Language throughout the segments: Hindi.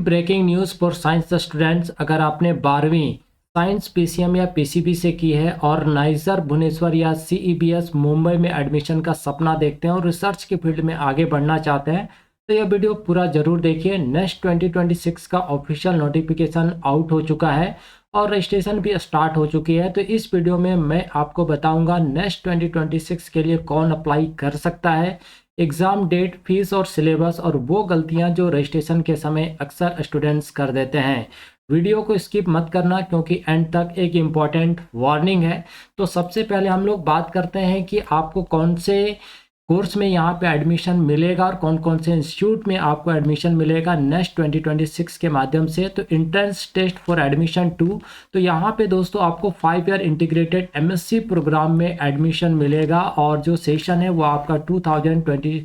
Breaking news for science students. अगर आपने 12वीं साइंस पीसीएम या पीसीबी से की है और नाइजर भुवनेश्वर या सीईबीएस मुंबई में एडमिशन का सपना देखते हैं और रिसर्च के फील्ड में आगे बढ़ना चाहते हैं तो यह वीडियो पूरा जरूर देखिए। नेक्स्ट 2026 का ऑफिशियल नोटिफिकेशन आउट हो चुका है और रजिस्ट्रेशन भी स्टार्ट हो चुकी है। तो इस वीडियो में मैं आपको बताऊंगा नेक्स्ट 2026 के लिए कौन अप्लाई कर सकता है, एग्ज़ाम डेट, फीस और सिलेबस और वो गलतियां जो रजिस्ट्रेशन के समय अक्सर स्टूडेंट्स कर देते हैं। वीडियो को स्किप मत करना क्योंकि एंड तक एक इम्पॉर्टेंट वार्निंग है। तो सबसे पहले हम लोग बात करते हैं कि आपको कौन से कोर्स में यहाँ पे एडमिशन मिलेगा और कौन कौन से इंस्टीट्यूट में आपको एडमिशन मिलेगा नेक्स्ट 2026 के माध्यम से। तो एंट्रेंस टेस्ट फॉर एडमिशन 2, तो यहाँ पे दोस्तों आपको 5 ईयर इंटीग्रेटेड एमएससी प्रोग्राम में एडमिशन मिलेगा और जो सेशन है वो आपका 2026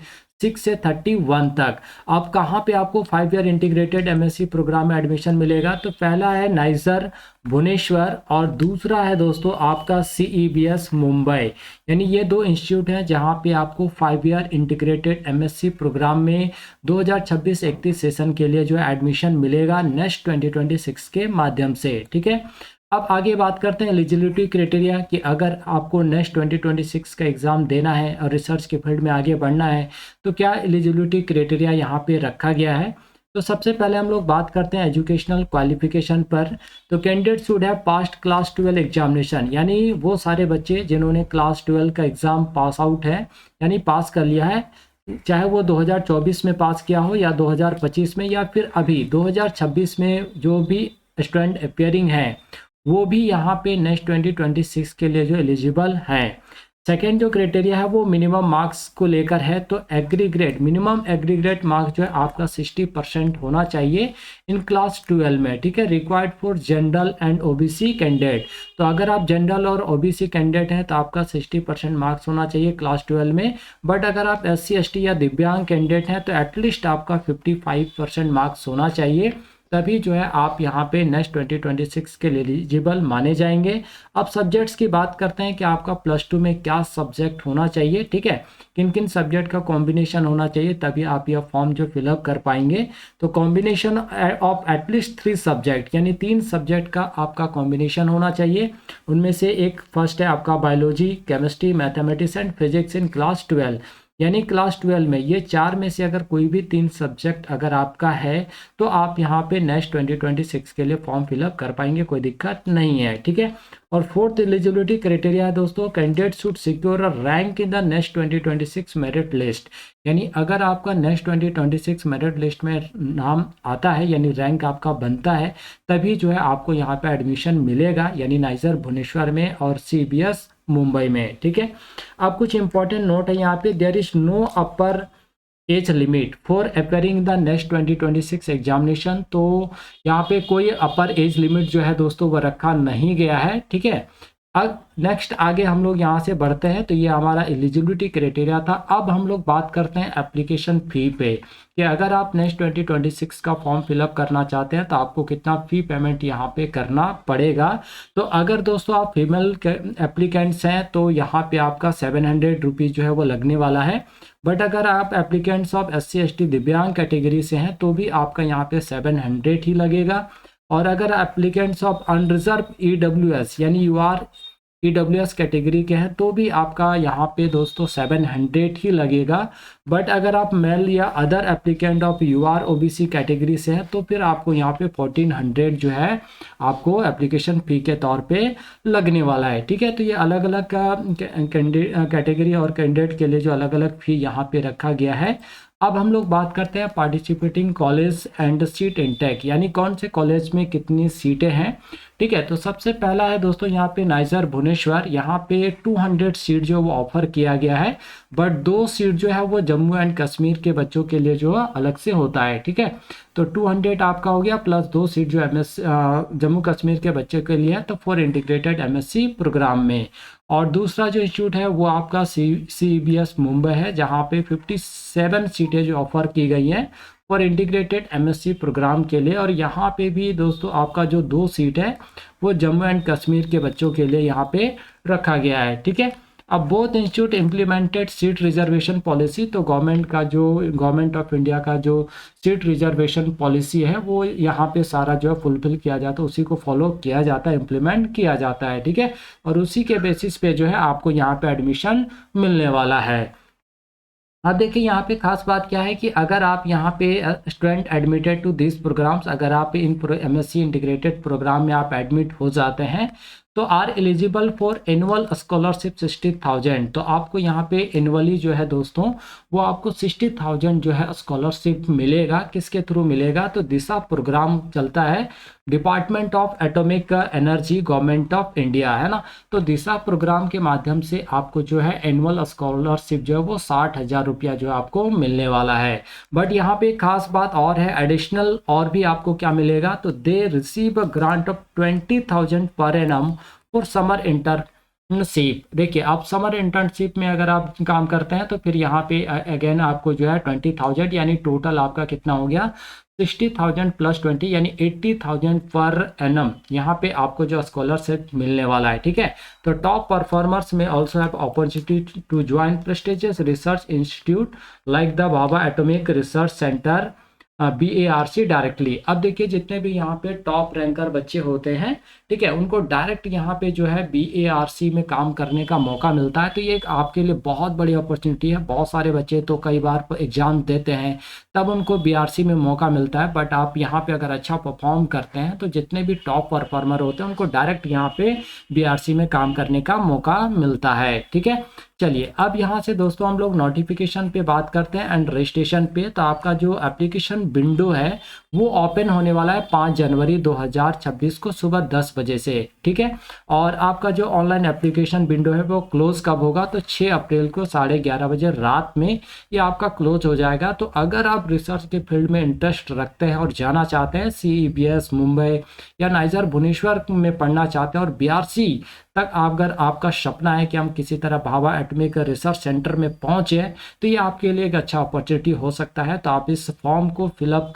से 31 तक। अब कहाँ पे आपको 5 ईयर इंटीग्रेटेड एमएससी प्रोग्राम में एडमिशन मिलेगा, तो पहला है नाइजर भुवनेश्वर और दूसरा है दोस्तों आपका सीईबीएस मुंबई। यानी ये दो इंस्टीट्यूट हैं जहाँ पे आपको 5 ईयर इंटीग्रेटेड एमएससी प्रोग्राम में 2026-31 सेशन के लिए जो है एडमिशन मिलेगा नेक्स्ट 2026 के माध्यम से। ठीक है, अब आगे बात करते हैं एलिजिबिलिटी क्राइटेरिया कि अगर आपको नेक्स्ट 2026 का एग्ज़ाम देना है और रिसर्च के फील्ड में आगे बढ़ना है तो क्या एलिजिबिलिटी क्राइटेरिया यहाँ पे रखा गया है। तो सबसे पहले हम लोग बात करते हैं एजुकेशनल क्वालिफिकेशन पर। तो candidate should have past class 12 examination, यानी वो सारे बच्चे जिन्होंने क्लास 12 का एग्ज़ाम पास आउट है यानी पास कर लिया है, चाहे वो 2024 में पास किया हो या 2025 में या फिर अभी 2026 में जो भी स्टूडेंट अपियरिंग हैं वो भी यहाँ पे नेक्स्ट 2026 के लिए जो एलिजिबल हैं। सेकेंड जो क्राइटेरिया है वो मिनिमम मार्क्स को लेकर है। तो एग्रीग्रेड मिनिमम एग्रीग्रेड मार्क्स जो है आपका 60% होना चाहिए इन क्लास 12 में। ठीक है, required for general and OBC candidate. तो अगर आप जनरल और ओबीसी कैंडिडेट हैं तो आपका 60% मार्क्स होना चाहिए क्लास 12 में। बट अगर आप SC ST या दिव्यांग कैंडिडेट हैं तो एटलीस्ट आपका 55% मार्क्स होना चाहिए, तभी जो है आप यहाँ पे नेक्स्ट 2026 के लिए एलिजिबल माने जाएंगे। अब सब्जेक्ट्स की बात करते हैं कि आपका +2 में क्या सब्जेक्ट होना चाहिए। ठीक है, किन किन सब्जेक्ट का कॉम्बिनेशन होना चाहिए, तभी आप यह फॉर्म जो फिलअप कर पाएंगे। तो कॉम्बिनेशन ऑफ एटलीस्ट 3 सब्जेक्ट, यानी 3 सब्जेक्ट का आपका कॉम्बिनेशन होना चाहिए। उनमें से एक फर्स्ट है आपका biology, chemistry, mathematics and physics in class 12। यानी क्लास 12 में ये 4 में से अगर कोई भी 3 सब्जेक्ट अगर आपका है तो आप यहाँ पे नेक्स्ट 2026 के लिए फॉर्म फिलअप कर पाएंगे, कोई दिक्कत नहीं है। ठीक है, और फोर्थ एलिजिबिलिटी क्राइटेरिया है दोस्तों, candidate should secure a rank in the next 2026 merit list. यानी अगर आपका नेक्स्ट 2026 मेरिट लिस्ट में नाम आता है यानी रैंक आपका बनता है, तभी जो है आपको यहाँ पे एडमिशन मिलेगा, यानी नाइजर भुवनेश्वर में और सीबीएस मुंबई में। ठीक है, अब कुछ इंपॉर्टेंट नोट है यहाँ पे। There is no upper age limit for appearing the next 2026 examination. तो यहाँ पे कोई अपर एज लिमिट जो है दोस्तों वो रखा नहीं गया है। ठीक है, अब नेक्स्ट आगे हम लोग यहाँ से बढ़ते हैं। तो ये हमारा एलिजिबिलिटी क्राइटेरिया था। अब हम लोग बात करते हैं एप्लीकेशन फ़ी पे कि अगर आप नेक्स्ट 2026 का फॉर्म फिलअप करना चाहते हैं तो आपको कितना फ़ी पेमेंट यहाँ पे करना पड़ेगा। तो अगर दोस्तों आप फीमेल एप्लीकेंट्स हैं तो यहाँ पे आपका 700 रुपीज़ जो है वो लगने वाला है। बट अगर आप एप्लीकेंट्स ऑफ SC ST दिव्यांग कैटेगरी से हैं तो भी आपका यहाँ पे 700 ही लगेगा। और अगर एप्लीकेंट्स ऑफ अनरिजर्व EWS यानी UR EWS कैटेगरी के हैं तो भी आपका यहाँ पे दोस्तों 700 ही लगेगा। बट अगर आप मेल या other applicant of UR OBC category से हैं तो फिर आपको यहाँ पे 1400 जो है आपको एप्लीकेशन फ़ी के तौर पे लगने वाला है। ठीक है, तो ये अलग अलग कैटेगरी और कैंडिडेट के लिए जो अलग अलग फ़ी यहाँ पे रखा गया है। अब हम लोग बात करते हैं participating college and seat intake, यानी कौन से कॉलेज में कितनी सीटें हैं। ठीक है, तो सबसे पहला है दोस्तों यहाँ पे नाइजर भुवनेश्वर। यहाँ पे 200 सीट जो वो ऑफर किया गया है, बट 2 सीट जो है वो जम्मू एंड कश्मीर के बच्चों के लिए जो अलग से होता है। ठीक है, तो 200 आपका हो गया प्लस 2 सीट जो जम्मू कश्मीर के बच्चे के लिए है, तो फॉर इंटीग्रेटेड MSc प्रोग्राम में। और दूसरा जो इंस्टीट्यूट है वो आपका CBS मुंबई है, जहाँ पे 57 सीटें जो ऑफर की गई हैं फॉर इंटीग्रेटेड MSc प्रोग्राम के लिए। और यहाँ पे भी दोस्तों आपका जो 2 सीट है वो जम्मू एंड कश्मीर के बच्चों के लिए यहाँ पे रखा गया है। ठीक है, अब both institute implemented seat reservation policy, तो गवर्नमेंट ऑफ इंडिया का जो सीट रिजर्वेशन पॉलिसी है वो यहाँ पे सारा जो है फुलफिल किया जाता है, उसी को फॉलो किया जाता है, इम्प्लीमेंट किया जाता है, ठीक है। और उसी के बेसिस पे जो है आपको यहाँ पे एडमिशन मिलने वाला है। अब देखिए यहाँ पे खास बात क्या है कि अगर आप यहाँ पे student admitted to this programs, अगर आप इन एमएससी इंटीग्रेटेड प्रोग्राम में आप एडमिट हो जाते हैं तो are eligible for annual scholarship 60,000। तो आपको यहाँ पे एनुअली जो है दोस्तों वो आपको 60,000 जो है स्कॉलरशिप मिलेगा। किसके थ्रू मिलेगा? तो दिशा प्रोग्राम चलता है, department of atomic energy, government of India, है ना। तो दिशा प्रोग्राम के माध्यम से आपको जो है एनुअल स्कॉलरशिप जो है वो 60,000 रुपया जो आपको मिलने वाला है। बट यहाँ पे खास बात और है, एडिशनल और भी आपको क्या मिलेगा? तो they receive a grant of 20,000 per annum for summer internship. देखिए आप समर इंटर्नशिप में अगर आप काम करते हैं तो फिर यहाँ पे अगेन आपको जो है 20,000, यानी टोटल आपका कितना हो गया? 60,000 प्लस 20 यानी 80,000 पर एनम यहाँ पे आपको जो स्कॉलरशिप मिलने वाला है, ठीक है। तो टॉप परफॉर्मर्स में also have opportunity to join prestigious research institute like the Bhabha atomic research centre BARC directly. अब देखिए जितने भी यहाँ पे टॉप रैंकर बच्चे होते हैं, ठीक है, उनको डायरेक्ट यहाँ पे जो है BARC में काम करने का मौका मिलता है। तो ये एक आपके लिए बहुत बड़ी अपॉर्चुनिटी है। बहुत सारे बच्चे तो कई बार एग्जाम देते हैं तब उनको BRC में मौका मिलता है, बट आप यहाँ पे अगर अच्छा परफॉर्म करते हैं तो जितने भी टॉप परफॉर्मर होते हैं उनको डायरेक्ट यहाँ पे BRC में काम करने का मौका मिलता है, ठीक है। चलिए अब यहाँ से दोस्तों हम लोग नोटिफिकेशन पे बात करते हैं एंड रजिस्ट्रेशन पे। तो आपका जो एप्लीकेशन विंडो है वो ओपन होने वाला है 5 जनवरी 2026 को सुबह 10 बजे से, ठीक है। और आपका जो ऑनलाइन एप्लीकेशन विंडो है वो क्लोज कब होगा? तो 6 अप्रैल को 11:30 बजे रात में ये आपका क्लोज हो जाएगा। तो अगर आप रिसर्च के फील्ड में इंटरेस्ट रखते हैं और जाना चाहते हैं, CEBS मुंबई या नाइजर भुवनेश्वर में पढ़ना चाहते हैं और BRC तक अगर आपका सपना है कि हम किसी तरह भाभा एटॉमिक रिसर्च सेंटर में पहुंचे, तो ये आपके लिए एक अच्छा अपॉर्चुनिटी हो सकता है। तो आप इस फॉर्म को फिलअप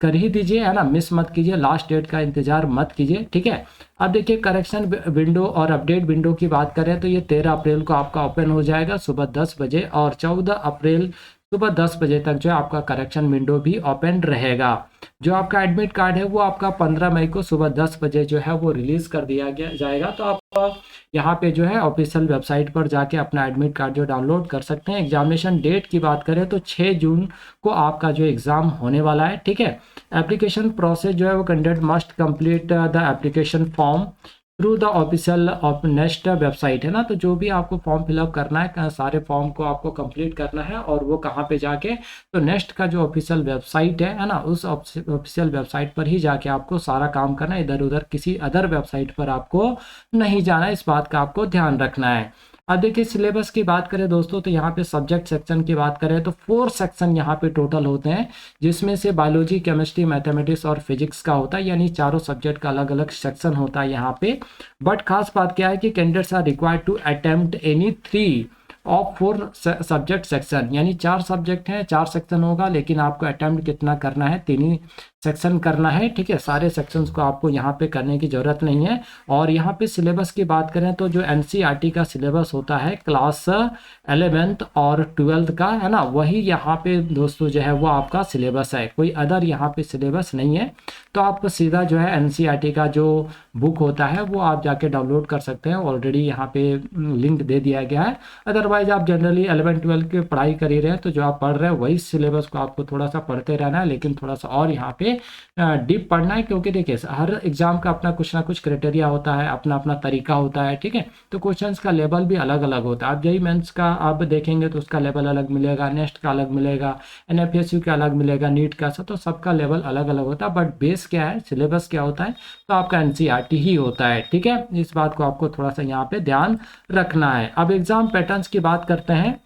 कर ही दीजिए, है ना, मिस मत कीजिए, लास्ट डेट का इंतजार मत कीजिए, ठीक है। अब देखिए करेक्शन विंडो और अपडेट विंडो की बात करें तो ये 13 अप्रैल को आपका ओपन हो जाएगा सुबह 10 बजे, और 14 अप्रैल सुबह 10 बजे तक जो है आपका करेक्शन विंडो भी ओपन रहेगा। जो आपका एडमिट कार्ड है वो आपका 15 मई को सुबह 10 बजे जो है वो रिलीज कर दिया जाएगा। तो आप यहाँ पे जो है ऑफिशियल वेबसाइट पर जाके अपना एडमिट कार्ड जो डाउनलोड कर सकते हैं। एग्जामिनेशन डेट की बात करें तो 6 जून को आपका जो एग्ज़ाम होने वाला है, ठीक है। एप्लीकेशन प्रोसेस जो है वो candidate must complete the application form through the official of nest website, है ना। तो जो भी आपको फॉर्म फिलअप करना है, सारे फॉर्म को आपको कंप्लीट करना है, और वो कहाँ पे जाके? तो नेस्ट का जो ऑफिशियल वेबसाइट है ना, उस ऑफिशियल वेबसाइट पर ही जाके आपको सारा काम करना है। इधर उधर किसी अदर वेबसाइट पर आपको नहीं जाना है, इस बात का आपको ध्यान रखना है। अब देखिए सिलेबस की बात करें दोस्तों तो यहाँ पे सब्जेक्ट सेक्शन की बात करें तो 4 सेक्शन यहाँ पे टोटल होते हैं, जिसमें से बायोलॉजी, केमिस्ट्री, मैथमेटिक्स और फिजिक्स का होता है, यानी चारों सब्जेक्ट का अलग अलग सेक्शन होता है यहाँ पे। बट खास बात क्या है कि candidates are required to attempt any 3 of 4 subject section, यानी 4 सब्जेक्ट हैं, 4 सेक्शन होगा, लेकिन आपको अटेम्प्ट कितना करना है? 3 ही सेक्शन करना है, ठीक है। सारे सेक्शंस को आपको यहाँ पे करने की ज़रूरत नहीं है। और यहाँ पे सिलेबस की बात करें तो जो NCERT का सिलेबस होता है क्लास 11th और 12th का, है ना, वही यहाँ पे दोस्तों जो है वो आपका सिलेबस है, कोई अदर यहाँ पे सिलेबस नहीं है। तो आप सीधा जो है NCERT का जो बुक होता है वो आप जाके डाउनलोड कर सकते हैं, ऑलरेडी यहाँ पे लिंक दे दिया गया है। अदरवाइज आप जनरली 11-12 की पढ़ाई कर ही रहे हैं, तो जो आप पढ़ रहे हैं वही सिलेबस को आपको थोड़ा सा पढ़ते रहना है, लेकिन थोड़ा सा और यहाँ पे डीप पढ़ना है, क्योंकि देखिए हर एग्जाम का अपना कुछ ना कुछ क्राइटेरिया होता है, अपना अपना तरीका होता है, ठीक है। तो क्वेश्चंस का लेवल भी अलग अलग होता है। आप जेईई मेंस का आप देखेंगे तो उसका लेवल अलग मिलेगा, नेक्स्ट का अलग मिलेगा, NFSU का अलग मिलेगा, नीट का, तो सबका लेवल अलग अलग होता है। बट बेस क्या है, सिलेबस क्या होता है? तो आपका NCERT ही होता है, ठीक है। इस बात को आपको थोड़ा सा यहाँ पे ध्यान रखना है। अब एग्जाम पैटर्न्स की बात करते हैं।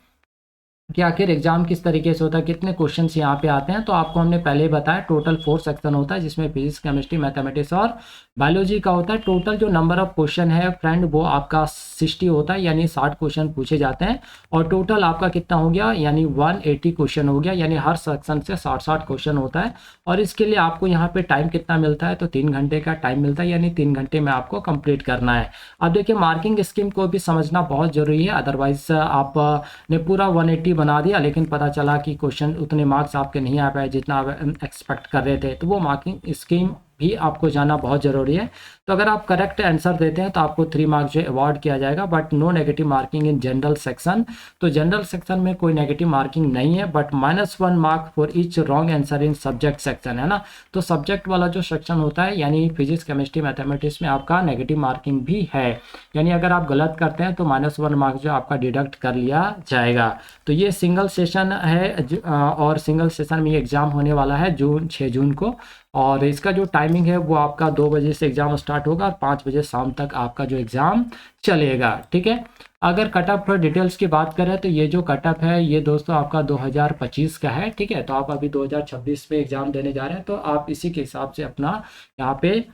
कि आखिर एग्जाम किस तरीके से होता है, कितने क्वेश्चंस यहाँ पे आते हैं। तो आपको हमने पहले ही बताया टोटल 4 सेक्शन होता है, जिसमें फिजिक्स, केमिस्ट्री, मैथमेटिक्स और बायोलॉजी का होता है। टोटल जो नंबर ऑफ क्वेश्चन है फ्रेंड वो आपका 60 होता है, यानी 60 क्वेश्चन पूछे जाते हैं। और टोटल आपका कितना हो गया, यानी 180 क्वेश्चन हो गया, यानी हर सेक्शन से 60 क्वेश्चन होता है। और इसके लिए आपको यहाँ पे टाइम कितना मिलता है, तो 3 घंटे का टाइम मिलता है, यानी 3 घंटे में आपको कंप्लीट करना है। अब देखिए मार्किंग स्कीम को भी समझना बहुत जरूरी है, अदरवाइज आप ने पूरा 180 बना दिया लेकिन पता चला कि क्वेश्चन उतने मार्क्स आपके नहीं आ पाए जितना आप एक्सपेक्ट कर रहे थे, तो वो मार्किंग स्कीम भी आपको जानना बहुत ज़रूरी है। तो अगर आप करेक्ट आंसर देते हैं तो आपको 3 मार्क्स जो अवार्ड किया जाएगा, but no negative marking in general section. तो जनरल सेक्शन में कोई नेगेटिव मार्किंग नहीं है, but -1 mark for each wrong answer in subject section, है ना। तो सब्जेक्ट वाला जो सेक्शन होता है, यानी फिजिक्स, केमिस्ट्री, मैथमेटिक्स में आपका नेगेटिव मार्किंग भी है, यानी अगर आप गलत करते हैं तो -1 मार्क्स जो आपका डिडक्ट कर लिया जाएगा। तो ये सिंगल सेशन है और सिंगल सेशन में ये एग्ज़ाम होने वाला है 6 जून को। और इसका जो टाइमिंग है वो आपका 2 बजे से एग्ज़ाम स्टार्ट होगा और 5 बजे शाम तक आपका जो एग्ज़ाम चलेगा, ठीक है। अगर कट ऑफ डिटेल्स की बात करें तो ये जो कट ऑफ है ये दोस्तों आपका 2025 का है, ठीक है। तो आप अभी 2026 में एग्ज़ाम देने जा रहे हैं, तो आप इसी के हिसाब से अपना यहाँ पे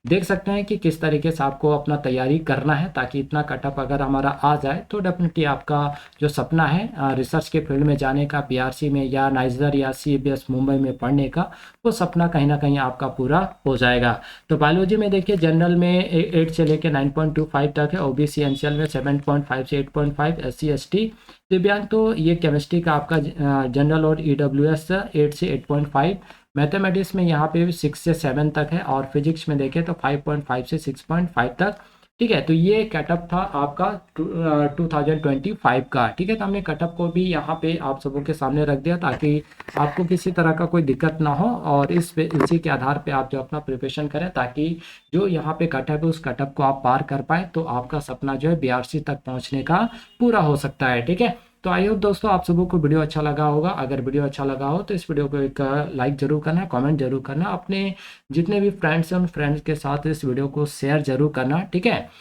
देख सकते हैं कि किस तरीके से आपको अपना तैयारी करना है, ताकि इतना कट ऑफ अगर हमारा आ जाए तो डेफिनेटली आपका जो सपना है रिसर्च के फील्ड में जाने का, पीआरसी में या नाइजर या सीबीएस मुंबई में पढ़ने का, वो सपना कहीं ना कहीं आपका पूरा हो जाएगा। तो बायोलॉजी में देखिए जनरल में 8 से लेकर 9.25 तक है, ओबीसी एनसीएल में 7.5 से 8.5, एससी एसटी दिव्यांग। तो ये केमिस्ट्री का आपका जनरल और ईडब्ल्यूएस 8 से 8.5, मैथमेटिक्स में यहाँ पे 6 से 7 तक है, और फिजिक्स में देखें तो 5.5 से 6.5 तक, ठीक है। तो ये कटअप था आपका 2025 का, ठीक है। तो हमने कटअप को भी यहाँ पे आप सबों के सामने रख दिया ताकि आपको किसी तरह का कोई दिक्कत ना हो, और इसी के आधार पे आप जो अपना प्रिपरेशन करें, ताकि जो यहाँ पे कटअप है उस कटअप को आप पार कर पाए, तो आपका सपना जो है बीआरसी तक पहुँचने का पूरा हो सकता है, ठीक है। तो आई होप दोस्तों आप सबों को वीडियो अच्छा लगा होगा। अगर वीडियो अच्छा लगा हो तो इस वीडियो को एक लाइक जरूर करना, कमेंट जरूर करना, अपने जितने भी फ्रेंड्स हैं उन फ्रेंड्स के साथ इस वीडियो को शेयर जरूर करना, ठीक है।